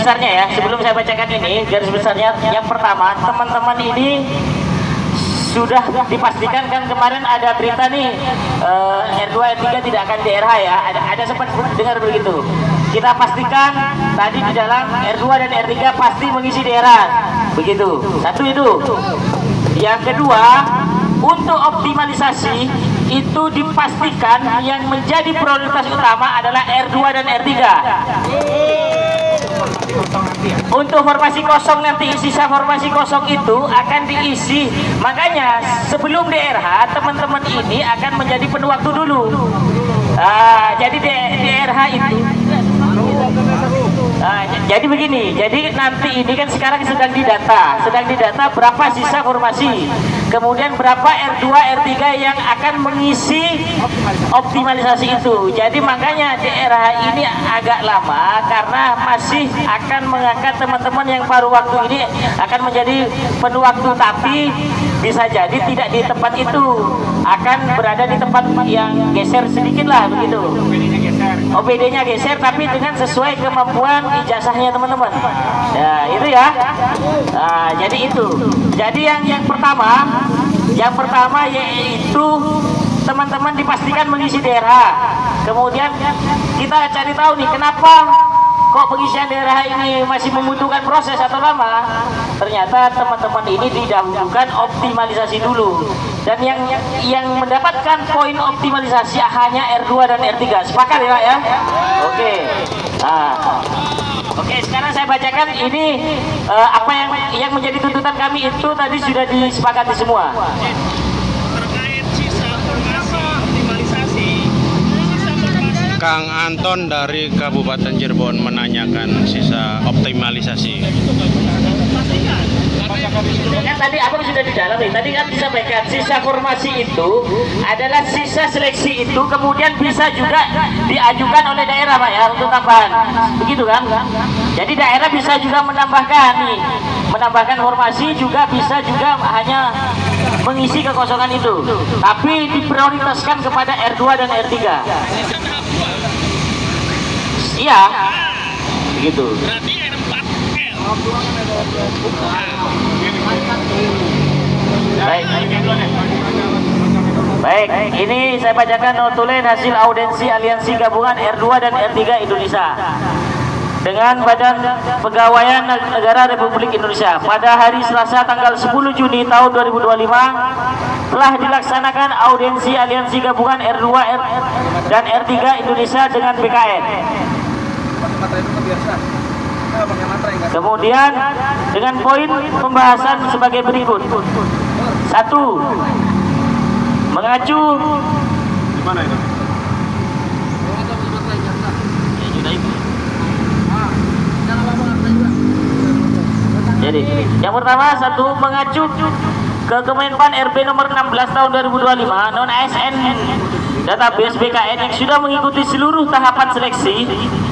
besarnya ya, sebelum saya bacakan ini garis besarnya. Yang pertama, teman-teman ini sudah dipastikan kan kemarin ada berita nih R2 R3 tidak akan di RH ya, ada sempat dengar begitu. Kita pastikan tadi di dalam R2 dan R3 pasti mengisi di RH begitu. Satu itu. Yang kedua, untuk optimalisasi itu dipastikan yang menjadi prioritas utama adalah R2 dan R3. Untuk formasi kosong nanti, sisa formasi kosong itu akan diisi. Makanya sebelum DRH teman-teman ini akan menjadi penuh waktu dulu. Jadi DRH itu jadi begini, jadi nanti ini kan sekarang sedang didata berapa sisa formasi, kemudian berapa R2, R3 yang akan mengisi optimalisasi itu. Jadi makanya DRH ini agak lama karena masih akan mengangkat teman-teman yang paruh waktu ini akan menjadi penuh waktu, tapi bisa jadi tidak di tempat itu, akan berada di tempat yang geser sedikit lah begitu. OPD-nya geser tapi dengan sesuai kemampuan ijazahnya teman-teman. Ya itu ya. Jadi itu. Jadi yang pertama yaitu teman-teman dipastikan mengisi daerah. Kemudian kita cari tahu nih kenapa kok pengisian daerah ini masih membutuhkan proses atau lama. Ternyata teman-teman ini didahulukan optimalisasi dulu, dan yang mendapatkan poin optimalisasi hanya R2 dan R3. Sepakat ya Pak ya? Oke. Oke, sekarang saya bacakan ini apa yang menjadi tuntutan kami itu tadi sudah disepakati semua. Kang Anton dari Kabupaten Cirebon menanyakan sisa optimalisasi. Kan tadi abang sudah di dalam nih. Tadi kan disampaikan sisa formasi itu adalah sisa seleksi itu kemudian bisa juga diajukan oleh daerah Pak ya untuk tambahan. Begitu kan? Jadi daerah bisa juga menambahkan formasi, juga bisa juga hanya mengisi kekosongan itu. Tapi diprioritaskan kepada R2 dan R3. Iya, begitu. Baik, ini saya bacakan notulen hasil audensi aliansi gabungan R2 dan R3 Indonesia dengan Badan Pegawaian Negara Republik Indonesia pada hari Selasa tanggal 10 Juni tahun 2025 telah dilaksanakan audensi aliansi gabungan R2 dan R3 Indonesia dengan BKN. Kemudian dengan poin pembahasan sebagai berikut. 1. Mengacu Jadi yang pertama, 1. Mengacu ke Kemenpan RB nomor 16 tahun 2025 non ASN database BKN yang sudah mengikuti seluruh tahapan seleksi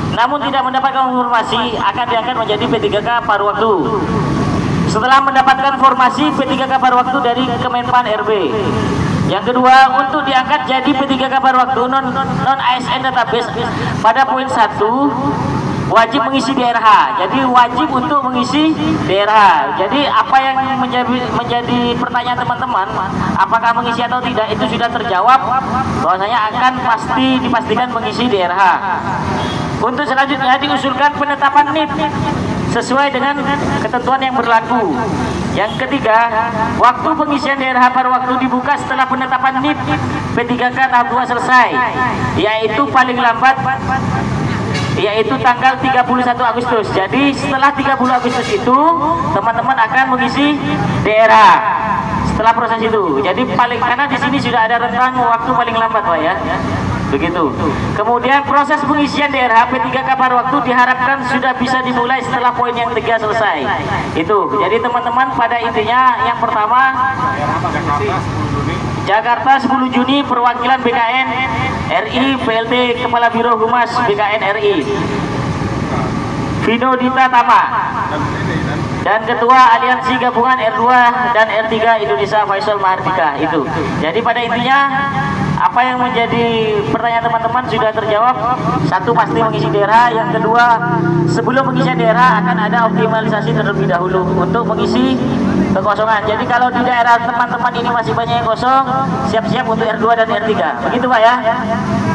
namun tidak mendapatkan informasi akan diangkat menjadi P3K paruh waktu. Setelah mendapatkan formasi P3K paruh waktu dari Kemenpan RB. Yang kedua, untuk diangkat jadi P3K paruh waktu non ASN database pada poin 1 wajib mengisi DRH. Jadi wajib untuk mengisi DRH. Jadi apa yang menjadi pertanyaan teman-teman, apakah mengisi atau tidak, itu sudah terjawab bahwasanya akan dipastikan mengisi DRH. Untuk selanjutnya diusulkan penetapan NIP sesuai dengan ketentuan yang berlaku. Yang ketiga, waktu pengisian DRH paruh waktu dibuka setelah penetapan NIP P3K tahap 2 selesai, yaitu paling lambat yaitu tanggal 31 Agustus. Jadi setelah 30 Agustus itu teman-teman akan mengisi daerah setelah proses itu. Jadi karena di sini sudah ada rentang waktu paling lambat Pak ya. Begitu. Kemudian proses pengisian daerah P3K paruh waktu diharapkan sudah bisa dimulai setelah poin yang 3 selesai. Itu. Jadi teman-teman pada intinya yang pertama Jakarta 10 Juni perwakilan BKN RI PLT Kepala Biro Humas BKN RI. Vino Dita Tama. Dan Ketua Aliansi Gabungan R2 dan R3 Indonesia Faisal Mahardika. Itu. Jadi pada intinya apa yang menjadi pertanyaan teman-teman sudah terjawab. Satu, pasti mengisi daerah. Yang kedua, sebelum mengisi daerah akan ada optimalisasi terlebih dahulu untuk mengisi kekosongan. Jadi kalau di daerah teman-teman ini masih banyak yang kosong, siap-siap untuk R2 dan R3. Begitu Pak ya?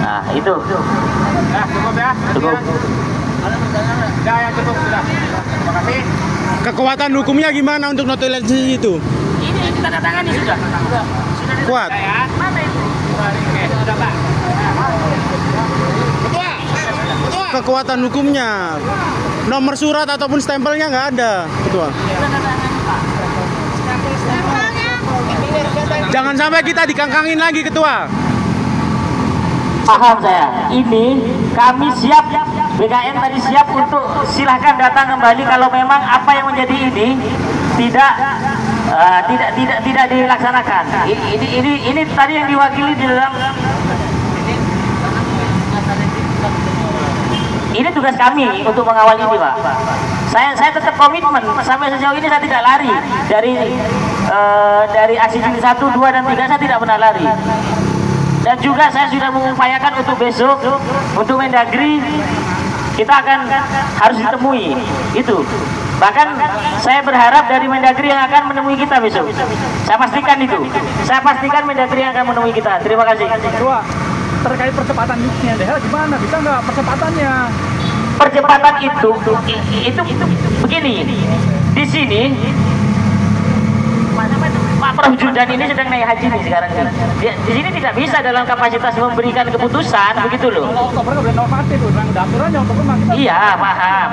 Nah itu. Cukup ya? Cukup. Sudah ya, cukup sudah. Terima kasih. Kekuatan hukumnya gimana untuk notifikasi itu? Ini tanda tangan sudah. Kuat. Ya. Mana itu? Oke, sudah Pak. Ketua. Ketua. Kekuatan hukumnya, nomor surat ataupun stempelnya nggak ada, Ketua. Jangan sampai kita dikangkangin lagi, Ketua. Paham saya. Ini kami siap, BKN tadi siap untuk silahkan datang kembali kalau memang apa yang menjadi ini tidak dilaksanakan. Ini tadi yang diwakili di dalam. Ini tugas kami untuk mengawal ini, Pak. Saya tetap komitmen sampai sejauh ini saya tidak lari dari aksi Juni 1, 2 dan 3 saya tidak pernah lari. Dan juga saya sudah mengupayakan untuk besok untuk Mendagri kita akan harus ditemui itu. Bahkan saya berharap dari Mendagri yang akan menemui kita besok. Saya pastikan itu. Saya pastikan Mendagri yang akan menemui kita. Terima kasih. Ketua, terkait percepatan DH gimana? Bisa nggak percepatannya? Percepatan itu begini. Di sini Pak Prof Judan ini sedang naik haji nih sekarang. Di sini tidak bisa dalam kapasitas memberikan keputusan begitu loh. Kalau Oktober udah normatif, udah aturannya Oktober kita. Iya, paham.